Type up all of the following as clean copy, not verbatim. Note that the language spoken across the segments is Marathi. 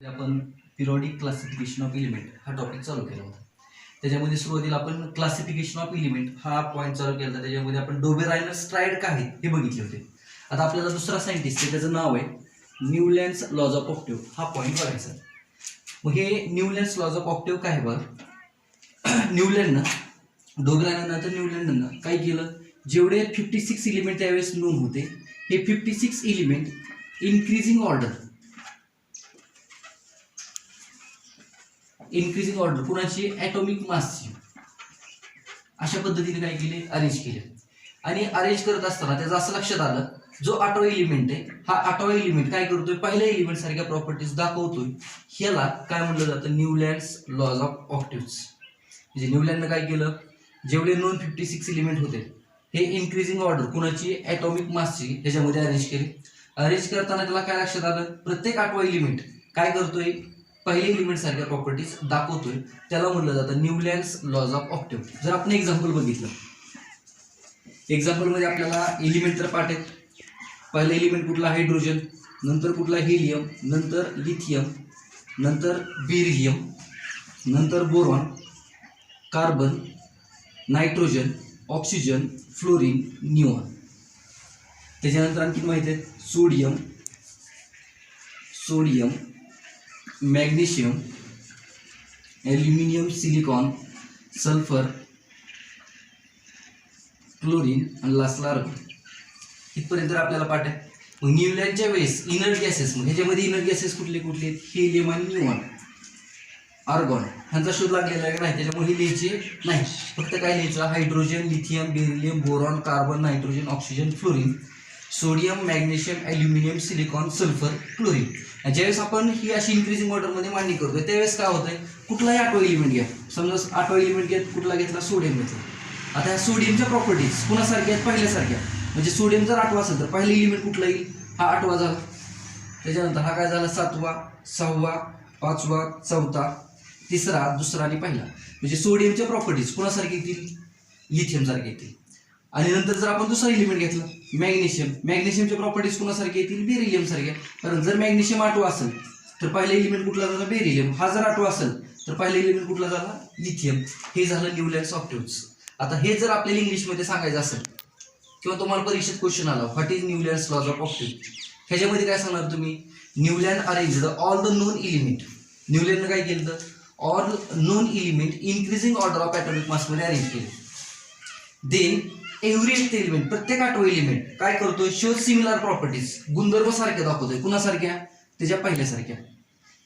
आपण पिरियडिक क्लासिफिकेशन ऑफ एलिमेंट हा टॉपिक चालू केला होता. त्याच्यामध्ये सुरुवातीला आपण क्लासिफिकेशन ऑफ एलिमेंट हा पॉईंट चालू केला होता. त्याच्यामध्ये आपण डोबेरायनर-स्ट्राइड काय आहेत हे बघितले होते. आता आपल्याला दुसरा सायंटिस्ट आहे, त्याचं नाव आहे न्यूलँड्स लॉज ऑफ ऑक्टेव्ह. हा पॉईंट बघायचा. मग हे न्यूलँड्स लॉज ऑफ ऑक्टेव्ह काय बघ, न्यूलँडनं डोबेरायनर न्यूलँडनं काय केलं, जेवढे 56 एलिमेंट त्यावेळेस नोंद होते, हे 56 एलिमेंट इंक्रीजिंग ऑर्डर कुणाची ॲटॉमिक मासची अशा पद्धतीने काय केले, अरेंज केले. आणि अरेंज करत असताना त्याचं असं लक्षात आलं, जो 8वा एलिमेंट आहे हा 8वा एलिमेंट काय करतोय, पहिल्या एलिमेंट सारख्या प्रॉपर्टीज दाखवतोय. ह्याला काय म्हणलं जातं, न्यूलँड्स लॉज ऑफ ऑक्टेव्ह्स. म्हणजे न्यूलँडनं काय केलं, जेवढे नोन 56 एलिमेंट होते हे इन्क्रीजिंग ऑर्डर कुणाची, ॲटॉमिक मासची ह्याच्यामध्ये अरेंज केले. अरेंज करताना त्याला काय लक्षात आलं, प्रत्येक 8वा एलिमेंट काय करतोय, पहिले एलिमेंट सारख्या प्रॉपर्टीज दाखवतोय. त्याला म्हणलं जातं न्यूलँड्स लॉज ऑफ ऑक्टेव्ह. जर आपण एक्झाम्पल बघितलं, एक्झाम्पलमध्ये आपल्याला एलिमेंट तर पाठ आहेत. पहिला एलिमेंट कुठला, हायड्रोजन, नंतर कुठला, हिलियम, नंतर लिथियम, नंतर बेरिलियम, नंतर boron, carbon, nitrogen, oxygen, fluorine, neon. त्याच्यानंतर आणखी माहिती आहे sodium, magnesium, aluminium, silicon, sulphur, chlorine आणि लास्टला आर्गॉन. इथपर्यंत आपल्याला पाठ आहे. मग न्यूलँडच्या वेळेस इनर गॅसेस, मग ह्याच्यामध्ये इनर गॅसेस कुठले कुठले, हेलियम आणि निऑन, आर्गॉन ह्यांचा शोध लागलेला आहे नाही, त्याच्यामुळे हे लिहायचे नाही. फक्त काय लिहायचं, hydrogen, lithium, beryllium, boron, carbon, nitrogen, oxygen, fluorine, sodium, magnesium, aluminium, silicon, sulphur, chlorine. ज्यावेळेस आपण ही अशी इन्क्रीजिंग ऑर्डरमध्ये मांडणी करतोय त्यावेळेस काय होतंय, कुठलाही 8वा एलिमेंट घ्या, समजा 8वा एलिमेंट घ्या, कुठला घेतला, सोडियम घेतला. आता ह्या सोडियमच्या प्रॉपर्टीज कुणासारख्या आहेत, पहिल्यासारख्या. म्हणजे सोडियम जर 8वा असेल तर पहिला एलिमेंट कुठला येईल, हा 8वा झाला. त्याच्यानंतर हा काय झाला, 7वा, 6वा, 5वा, 4था, 3रा, 2रा आणि पहिला. म्हणजे सोडियमच्या प्रॉपर्टीज कुणासारखे येतील, लिथियम सारखे येतील. आणि नंतर जर आपण दुसरा एलिमेंट घेतला, मॅग्नेशियमच्या प्रॉपर्टीज कुणासारखे येतील, बेरिलियम सारख्या. कारण जर मॅग्नेशियम 8वा असेल तर पहिला एलिमेंट कुठला झाला, बेरिलियम. हा जर 8वा असेल तर पहिला एलिमेंट कुठला झाला, लिथियम. हे झालं न्यूलँड्स ऑक्टेव्ह्स. आता हे जर आपल्याला इंग्लिशमध्ये सांगायचं असेल किंवा तुम्हाला परीक्षेत क्वेश्चन आला, what is Newlands laws of octave, ह्याच्यामध्ये काय सांगणार तुम्ही, Newland arranged all the known element. न्यूलँडनं काय केलं तर all known element increasing order of atomic मासमध्ये अरेंज केले. देन एव्हरी एलिमेंट, प्रत्येक 8वा एलिमेंट काय करतोय, शो सिमिलर प्रॉपर्टीज, गुणधर्म सारख्या दाखवतोय, कुणासारख्या, त्याच्या पहिल्यासारख्या.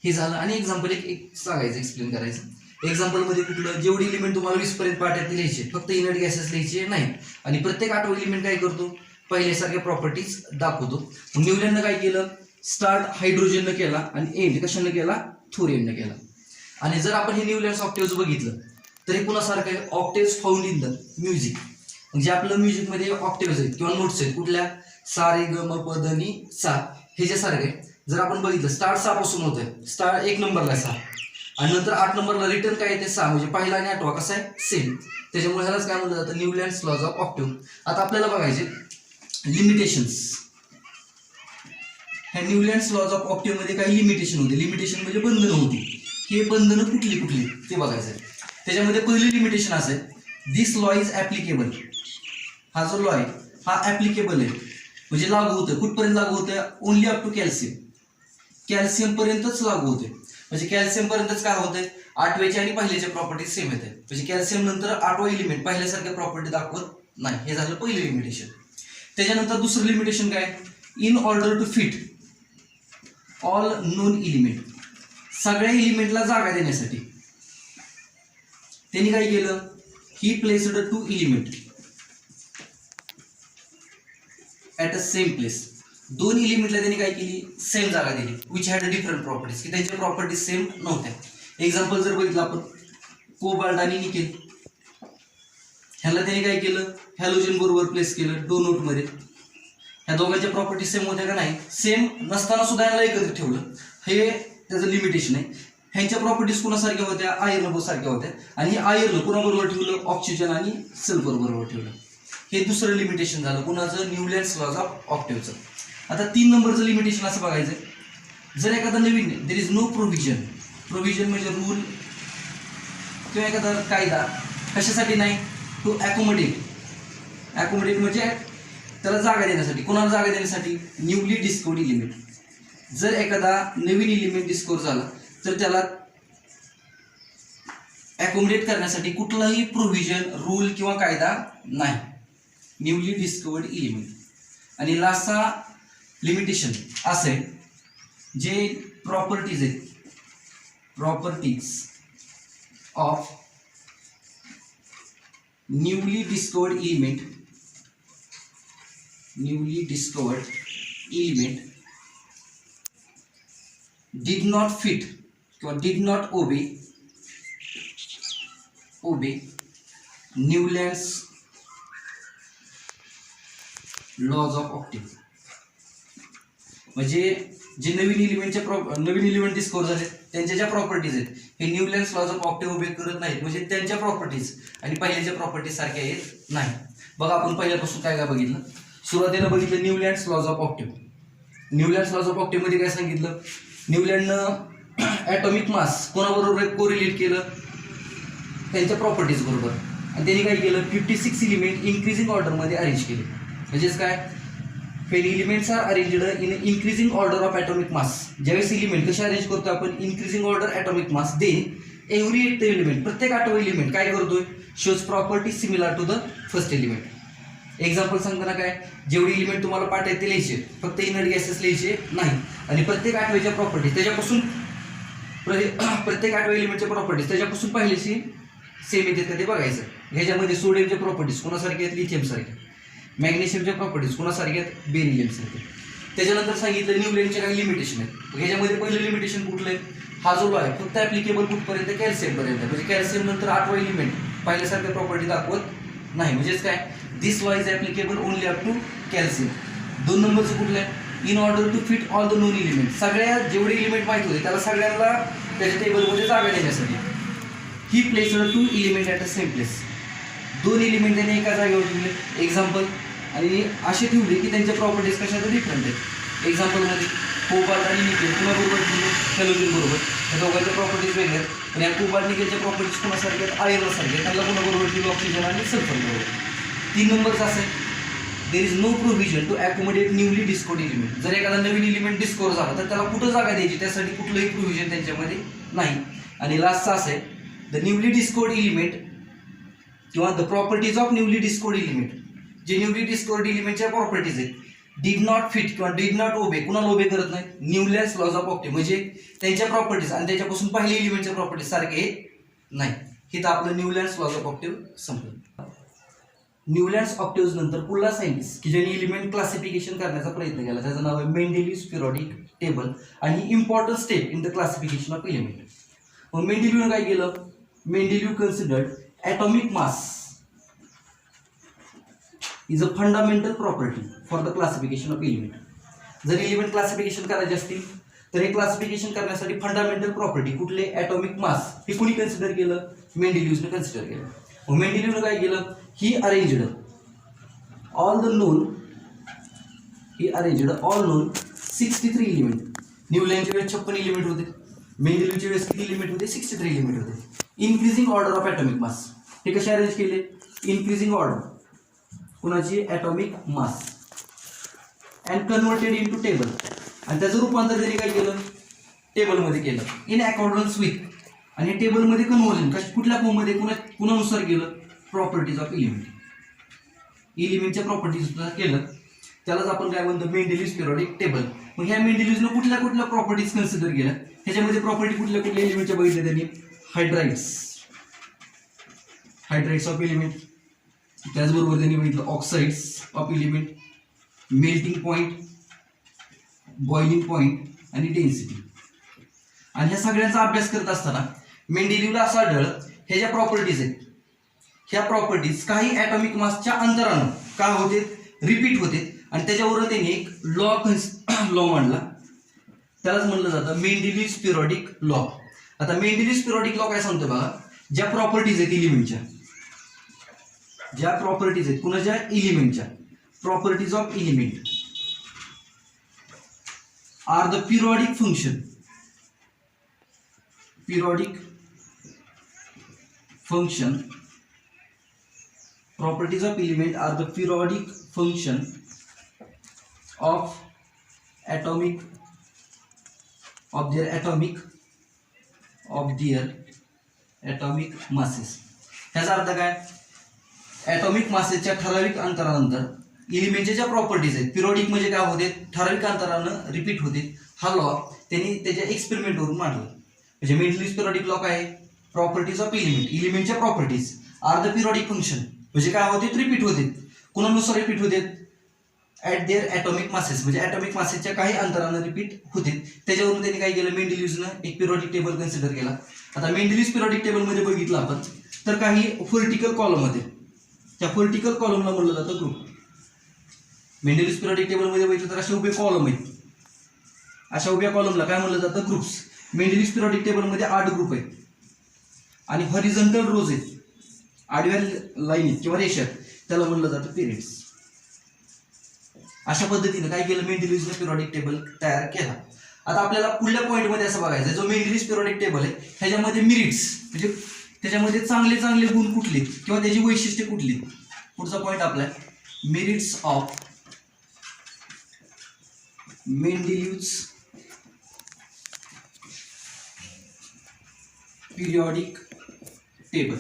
हे झालं. आणि एक्झाम्पल एक सांगायचं, एक्सप्लेन करायचं. एक्झाम्पलमध्ये कुठलं, जेवढे एलिमेंट तुम्हाला 20 पर्यंत पाठ लिहायचे, फक्त इनर्ट गॅसेस लिहायचे नाही. आणि प्रत्येक 8वा एलिमेंट काय करतो, पहिल्यासारख्या प्रॉपर्टीज दाखवतो. मग न्यूलँडनं काय केलं, स्टार्ट हायड्रोजननं केला आणि एंड कशानं केला, थोरियमनं केला. आणि जर आपण हे न्यूलँड्स ऑक्टेव्ह्स बघितलं तर हे कुणासारखं आहे, ऑक्टेव्ह्स फाउंड इन द म्युझिक. म्हणजे आपलं म्युझिकमध्ये ऑक्टेव्ह्स आहेत किंवा नोट्स आहेत, कुठल्या, सा, रे, ग, म, प, ध, नि, सा, हे जे सारखे आहे. जर आपण बघितलं, स्टार्ट 6 पासून होत आहे, स्टार्ट 1 नंबरला 6 आणि नंतर 8 नंबरला रिटर्न काय येते 6. म्हणजे पहिला आणि 8वा कसा आहे, सेम. त्याच्यामुळे ह्यालाच काय म्हणलं जातं, न्यूलँड्स लॉज ऑफ ऑक्टेव्ह. आता आपल्याला बघायचे लिमिटेशन्स. ह्या न्यूलँड्स लॉज ऑफ ऑक्टेव्ह मध्ये काही लिमिटेशन होते. लिमिटेशन म्हणजे बंधनं होती. हे बंधनं कुठली कुठली ते बघायचं आहे. त्याच्यामध्ये पहिली लिमिटेशन असं आहे, दिस लॉ इज ॲप्लिकेबल. हा जो लॉ आहे हा ॲप्लिकेबल आहे, म्हणजे लागू होतं. कुठपर्यंत लागू होतं, only up to calcium. Calcium पर्यंतच लागू होते. म्हणजे कॅल्शियम पर्यंतच काय होतंय, 8व्याच्या आणि पहिल्याच्या प्रॉपर्टीज सेम येते. म्हणजे कॅल्शियम नंतर 8वा एलिमेंट पहिल्यासारख्या प्रॉपर्टी दाखवत नाही. हे झालं पहिलं लिमिटेशन. त्याच्यानंतर दुसरं लिमिटेशन काय, in order to fit all known element. सगळ्या एलिमेंटला जागा देण्यासाठी त्यांनी काय केलं, he placed 2 element at a same place. 2 एलिमेंटला त्यांनी काय केली, सेम जागा दिली, विच हॅड डिफरंट प्रॉपर्टीज, की त्यांच्या प्रॉपर्टीज सेम नव्हत्या. एक्झाम्पल जर बघितलं आपण, कोबाल्ट आणि निकेल, ह्याला त्यांनी काय केलं, हॅलोजन बरोबर प्लेस केलं 2 नोटमध्ये. ह्या दोघांच्या प्रॉपर्टीज सेम होत्या का नाही, सेम नसताना सुद्धा याला एकत्र ठेवलं. हे त्याचं लिमिटेशन आहे. ह्यांच्या प्रॉपर्टीज कुणासारख्या होत्या, आयर्न सारख्या होत्या. आणि आयर्न कुणाबरोबर ठेवलं, ऑक्सिजन आणि सल्फर बरोबर ठेवलं. हे दुसरं लिमिटेशन झालं कुणाचं, न्यूलँड्स लॉज ऑफ ऑक्टेव्हचं. आता 3 नंबरचं लिमिटेशन असं बघायचं, जर एखादा नवीन there is no provision, provision म्हणजे रूल किंवा एखादा कायदा कशासाठी नाही, टू ॲकोमोडेट, ॲकोमोडेट म्हणजे त्याला जागा देण्यासाठी. कोणाला जागा देण्यासाठी, न्यूली डिस्कवर्ड इलिमेंट. जर एखादा नवीन इलिमेंट डिस्कवर झाला तर त्याला ॲकोमोडेट करण्यासाठी कुठलाही प्रोव्हिजन, रूल किंवा कायदा नाही, न्यूली डिस्कवर्ड इलिमेंट. आणि लास्टचा लिमिटेशन असं आहे, जे प्रॉपर्टीज आहेत, properties of newly discovered element, newly discovered element did not fit किंवा did not obey Newlands laws of octave. म्हणजे जे नवीन इलिमेंट डिस्कवर झाले त्यांच्या ज्या प्रॉपर्टीज आहेत हे न्यूलँड्स लॉज ऑफ ऑक्टेव ओबे करत नाहीत, म्हणजे त्यांच्या प्रॉपर्टीज आणि पहिल्याच्या प्रॉपर्टीज सारख्या येत नाही. बघा आपण पहिल्यापासून काय काय बघितलं. सुरुवातीला बघितलं Newlands laws of octave. Newlands laws of octave मध्ये काय सांगितलं, न्यूलँडनं ॲटॉमिक मास कोणाबरोबर कोरिलेट केलं, त्यांच्या प्रॉपर्टीज बरोबर, आणि त्यांनी काय केलं 56 इलिमेंट इन्क्रीजिंग ऑर्डरमध्ये अरेंज केले. म्हणजेच काय, पहिले elements are arranged in increasing order of atomic mass. ज्यावेळेस इलिमेंट कसे अरेंज करतो आपण, increasing order atomic mass, then every 8th element, प्रत्येक 8वं एलिमेंट काय करतोय, shows property similar to the first element. Example सांगताना काय, जेवढी इलिमेंट तुम्हाला पाठायत ते लिहायचे, फक्त इनर्ट गॅसेस लिहायचे नाही, आणि प्रत्येक 8व्याच्या प्रॉपर्टी त्याच्यापासून प्रत्येक 8व्या एलिमेंटच्या प्रॉपर्टीज त्याच्यापासून पहिल्याशी सेम येतात का ते बघायचं. ह्याच्यामध्ये सोडियमच्या प्रॉपर्टीज कोणासारख्या आहेत, लिथियम सारख्या. मॅग्नेशियमच्या प्रॉपर्टीज कोणासारख्या आहेत, बेरिलियम सारख्या. त्याच्यानंतर सांगितलं न्यूलँडचे काही लिमिटेशन आहेत. ह्याच्यामध्ये पहिलं लिमिटेशन कुठलं आहे, हा जो लॉ आहे फक्त ॲप्लिकेबल कुठपर्यंत, कॅल्शियमपर्यंत. म्हणजे कॅल्शियम नंतर 8वं एलिमेंट पहिल्यासारख्या प्रॉपर्टी दाखवत नाही. म्हणजेच काय, this law is applicable only up to calcium. 2 नंबरचं कुठलं आहे, in order to fit all the known element. सगळ्या जेवढे एलिमेंट माहीत होते त्याला सगळ्यांना त्याच्या टेबलमध्ये जागा देण्यासाठी. He placed 2 element at a same place. 2 element त्याने एका जागेवर ठेवले. एक्झाम्पल, आणि असे ठेवले की त्यांच्या प्रॉपर्टीज कशाच्या डिफरंट आहेत. एक्झाम्पलमध्ये कोबाल्ट आणि निकेल कुणाबरोबर ठेवले, हॅलोजन बरोबर. त्या दोघांच्या प्रॉपर्टीज वेगळ्या आहेत, पण या कोबाल्ट निकेलच्या प्रॉपर्टीज कुणासारख्या आहेत, आयर्नसारख्या. त्यांना कुणाबरोबर ठेवलं, ऑक्सिजन आणि सल्फर बरोबर. 3 नंबरचं असं आहे, there is no provision to accommodate newly discovered element. जर एखादा नवीन इलिमेंट डिस्कवर झाला तर त्याला कुठं जागा द्यायची, त्यासाठी कुठलंही प्रोव्हिजन त्यांच्यामध्ये नाही. आणि लास्टचं असं आहे, द न्यूली डिस्कवर्ड इलिमेंट किंवा the properties of newly discovered element. जे न्यूली डिस्कवर्ड इलिमेंटच्या प्रॉपर्टीज आहेत, डिड नॉट फिट किंवा डिड नॉट ओबे, कुणाला ओबे करत नाही, न्यूलँड्स लॉज ऑफ ऑक्टेव. म्हणजे त्यांच्या प्रॉपर्टीज आणि त्याच्यापासून पहिल्या इलिमेंटच्या प्रॉपर्टीज सारखे नाही. हे तर आपलं न्यूलँड्स लॉज ऑफ ऑक्टेव संपलं. न्यूलँड्स ऑक्टेव्ज नंतर पुढला सायन्टिस्ट की ज्यांनी इलिमेंट क्लासिफिकेशन करण्याचा प्रयत्न केला, त्याचं नाव आहे मेंडेलिव्स पिरियडिक टेबल. आणि important step in the classification of element. मग मेंडेलिव्हने काय केलं, Mendeleev considered atomic mass is a fundamental property for the classification of element. जर इलिमेंट क्लासिफिकेशन करायचे असतील तर हे क्लासिफिकेशन करण्यासाठी फंडामेंटल प्रॉपर्टी कुठले, ॲटॉमिक मास, हे कुणी कन्सिडर केलं, मेंडेलिव्हने कन्सिडर केलं. मग मेंडेलिव्हने काय केलं, ही अरेंज्ड ऑल नोन 63 इलिमेंट. न्यूलँडच्या वेळेस 56 इलिमेंट होते, मेंडेलिव्हच्या वेळेस किती इलिमेंट होते, 63 इलिमेंट होते. Increasing order of atomic mass. हे कसे अरेंज केले, इन्क्रीजिंग ऑर्डर कुणाची, atomic mass, and converted in to table. आणि त्याचं रूपांतर त्यांनी काय केलं, टेबलमध्ये केलं, इन अकॉर्डन्स विथ. आणि टेबलमध्ये कन्व्हर्जन कुठल्या फॉर्ममध्ये, कुणानुसार केलं, प्रॉपर्टीज ऑफ इलिमेंट. इलिमेंटच्या प्रॉपर्टीज केलं, त्यालाच आपण काय म्हणतो, मेंडेलिव्स पिरियडिक टेबल. मग ह्या मेंडेलिव्हने कुठल्या कुठल्या प्रॉपर्टीज कन्सिडर केल्या, ह्याच्यामध्ये प्रॉपर्टी कुठल्या कुठल्या एलिमेंटच्या बघितल्या त्यांनी, हायड्राइड्स ऑफ एलिमेंट. त्याचबरोबर त्यांनी बघितलं oxides of element, melting point, boiling point आणि डेन्सिटी. आणि ह्या सगळ्यांचा अभ्यास करत असताना मेंडेलिव्हला असं आढळलं, ह्या ज्या प्रॉपर्टीज आहेत, ह्या प्रॉपर्टीज काही ॲटॉमिक मासच्या अंतरानं काय होते, रिपीट होते. आणि त्याच्यावर त्यांनी एक लॉ मांडला, त्यालाच म्हणलं जातं मेंडेलिव्स पिरियडिक लॉ. आता मेंडेलिव्स पिरियडिक लॉ काय सांगतो बघा, ज्या प्रॉपर्टीज आहेत इलिमेंटच्या, ज्या प्रॉपर्टीज आहेत कुणाच्या, इलिमेंटच्या, properties of element are the periodic function properties of element are the periodic function of their atomic masses. ह्याचा अर्थ काय? ॲटॉमिक मासेसच्या ठराविक अंतरानंतर इलिमेंटच्या ज्या प्रॉपर्टीज आहेत, पिरियॉडिक म्हणजे काय होते, ठराविक अंतरानं रिपीट होते. हा लॉ त्यांनी त्याच्या एक्सपेरिमेंटवरून मांडला. म्हणजे मेंडलीव्स पिरियॉडिक लॉ काय आहे? प्रॉपर्टीज ऑफ इलिमेंटच्या properties are the periodic function, म्हणजे काय होते, रिपीट होते. कोणानुसार रिपीट होते? ॲट देअर ॲटॉमिक मासेस, म्हणजे ॲटॉमिक मासेसच्या काही अंतरानं रिपीट होते. त्याच्यावरून त्यांनी काय केलं, मेंडलीव्सनं एक पिरियॉडिक टेबल कन्सिडर केला. आता मेंडलीव्स पिरियॉडिक टेबलमध्ये बघितलं आपण तर काही व्हर्टिकल कॉलम होते. त्या व्हर्टिकल कॉलमला म्हणलं जातं ग्रुप. मेंडलीव्स पिरियॉडिक टेबलमध्ये बघितलं तर असे उभे कॉलम आहेत. अशा उभ्या कॉलमला काय म्हणलं जातं? ग्रुप्स. मेंडलीव्स पिरियॉडिक टेबलमध्ये 8 ग्रुप आहेत आणि हॉरिझॉन्टल रोज आहेत, आडव्या लाईन किंवा रेषा, त्याला म्हणलं जातं पिरियड्स. अशा पद्धतीने काय केलं, मेंडलीव्सने पिरियॉडिक टेबल तयार केला. आता आपल्याला पुढल्या पॉईंटमध्ये असं बघायचं, जो मेंडलीव्स पिरियॉडिक टेबल आहे ह्याच्यामध्ये मेरिट्स म्हणजे त्याच्यामध्ये चांगले गुण कुठले किंवा त्याची वैशिष्ट्ये कुठली. पुढचा पॉईंट आपला merits of Mendeleev's periodic table.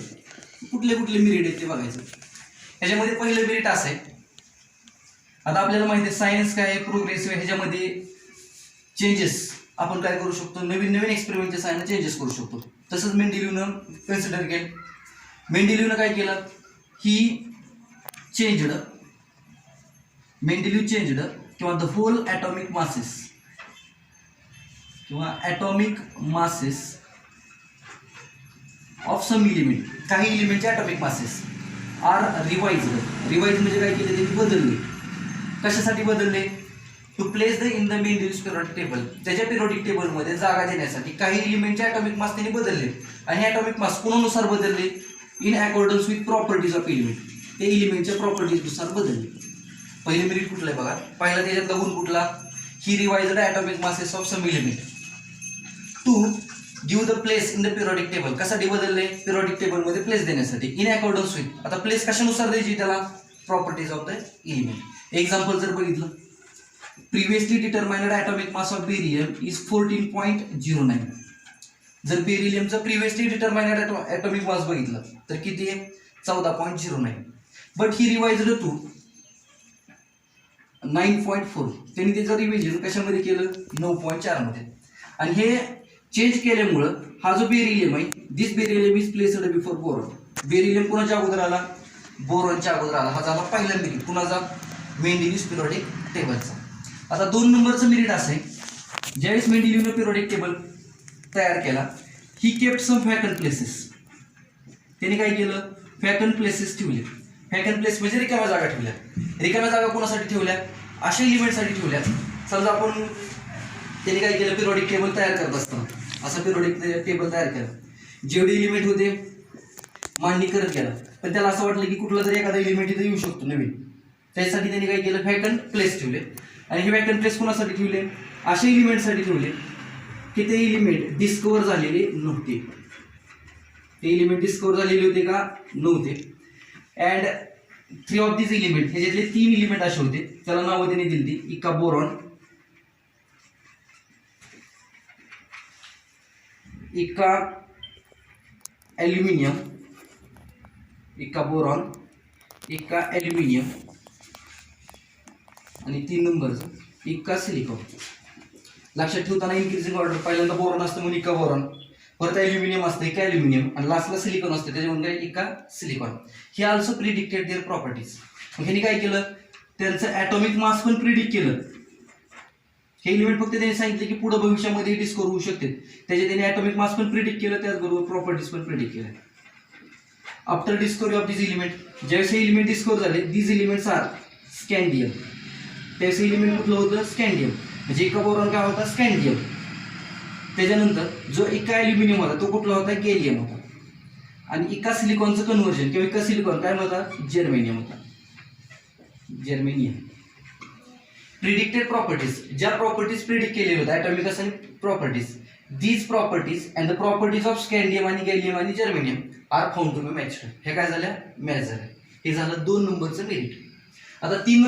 कुठले मेरिट आहेत ते बघायचं. ह्याच्यामध्ये पहिलं मेरिट असं आहे, आता आपल्याला माहिती आहे सायन्स काय आहे, प्रोग्रेसिव्ह. ह्याच्यामध्ये चेंजेस आपण काय करू शकतो, नवीन एक्सपेरिमेंटच्या साहाय्याने चेंजेस करू शकतो. तसंच मेंडलीव्हनं कन्सिडर केलं. मेंडलीव्हनं काय केलं, मेंडलीव्ह चेंज्ड किंवा the whole atomic masses of some element, काही इलिमेंटचे ॲटॉमिक मासेस आर रिवाइज्ड म्हणजे काय केले, त्यांनी बदलले. कशासाठी बदलले? To place the in the Mendeleev's periodic table, त्याच्या पिरियॉडिक टेबलमध्ये जागा देण्यासाठी काही इलिमेंटचे ॲटॉमिक मास त्यांनी बदलले. आणि हे ॲटॉमिक मास कोणानुसार बदलले? In accordance with properties of element, ते इलिमेंटच्या प्रॉपर्टीजनुसार बदलले. पहिले मेरिट कुठलं आहे बघा, पहिला त्याच्यातला गुण कुठला, he revised atomic masses of some element to give the place in the periodic table. कशासाठी बदलले? पिरियॉडिक टेबलमध्ये प्लेस देण्यासाठी. इन अकॉर्डन्स विथ, आता प्लेस कशानुसार द्यायची त्याला? Properties of the element. Example जर बघितलं, previously determined atomic mass of beryllium is 14.09. जर बेरिलियमचं प्रिव्हियसली डिटरमाइंड ॲटॉमिक मास बघितलं तर किती आहे? 14.09. But he revised to 9.4. त्यांनी त्याचं रिव्हिजन कशामध्ये केलं? 9.4 मध्ये. आणि हे चेंज केल्यामुळं हा जो बेरिलियम आहे, this beryllium is placed before boron. Beryllium कुणाच्या अगोदर आला? बोरॉनच्या अगोदर आला. हा झाला पहिला मेरिट कुणाचा? मेंडलीव्स पिरियॉडिक टेबलचा. आता 2 नंबरचं मेरिट असं आहे, ज्यावेळेस मेंडलीव्हनं पिरियॉडिक टेबल तयार केला, he kept some vacant places. त्याने काय केलं? व्हॅकंट प्लेसेस ठेवले. व्हॅकंट प्लेस म्हणजे रिकाम्या जागा ठेवल्या. रिकाम्या जागा कोणासाठी ठेवल्या? अशा इलिमेंटसाठी ठेवल्या. समजा आपण त्याने काय केलं, पिरियॉडिक टेबल तयार करत असताना असं पिरियॉडिक टेबल तयार केलं. जेवढे इलिमेंट होते मांडणी करत गेला, पण त्याला असं वाटलं की कुठला तरी एखादा इलिमेंट इथं येऊ शकतो नवीन. त्यासाठी त्यांनी काय केलं? व्हॅकंट प्लेस ठेवले. आणि हे व्हॅकंट प्लेस कोणासाठी ठेवले? अशा इलिमेंटसाठी ठेवले की ते इलिमेंट डिस्कवर झालेले नव्हते. ते इलिमेंट डिस्कवर झालेले होते का? नव्हते. And 3 of this element, ह्याच्यातले 3 element असे होते, त्याला नावं त्यांनी दिली ती इका बोरॉन, इका ॲल्युमिनियम, इका बोरॉन, इका ॲल्युमिनियम आणि 3 नंबरचं इका सिलिकॉन. लक्षात ठेवताना इन्क्रीजिंग ऑर्डर, पहिल्यांदा बोरॉन असतं म्हणून इका बोरॉन, परत ॲल्युमिनियम असतं इका ॲल्युमिनियम, आणि लास्टला सिलिकॉन असतं त्याच्यामध्ये काय? इका सिलिकॉन. हे ऑल्सो प्रिडिक्टेड देअर प्रॉपर्टीज. मग ह्यांनी काय केलं? त्यांचं ॲटॉमिक मास पण प्रिडिक्ट केलं. हे इलिमेंट फक्त त्यांनी सांगितले की पुढे भविष्यामध्ये डिस्कवर होऊ शकते, त्याचे त्यांनी ॲटॉमिक मास पण प्रिडिक्ट केलं, त्याचबरोबर प्रॉपर्टीज पण प्रिडिक्ट केल्या. After discovery of this element, ज्यावेळेस हे इलिमेंट डिस्कवर झाले, दीज इलिमेंट्स आर स्कॅन्डियम. त्यावेळेस इलिमेंट कुठलं होतं? स्कॅन्डियम. म्हणजे इका बोरॉन काय होता? स्कॅन्डियम. त्याच्यानंतर जो इका ॲल्युमिनियम होता तो कुठला होता? गॅलियम होता. आणि इका सिलिकॉनचं कन्व्हर्जन किंवा इका सिलिकॉन काय होता? जर्मेनियम होता. जर्मेनियम. प्रिडिक्टेड प्रॉपर्टीज, ज्या प्रॉपर्टीज प्रिडिक्ट केलेल्या होत्या ॲटॉमिक आणि properties, these properties and the properties of scandium आणि गॅलियम आणि germanium are found to be matched. हे काय झालं? मॅच झालं. हे झालं 2 नंबरचं मेरिट. आता 3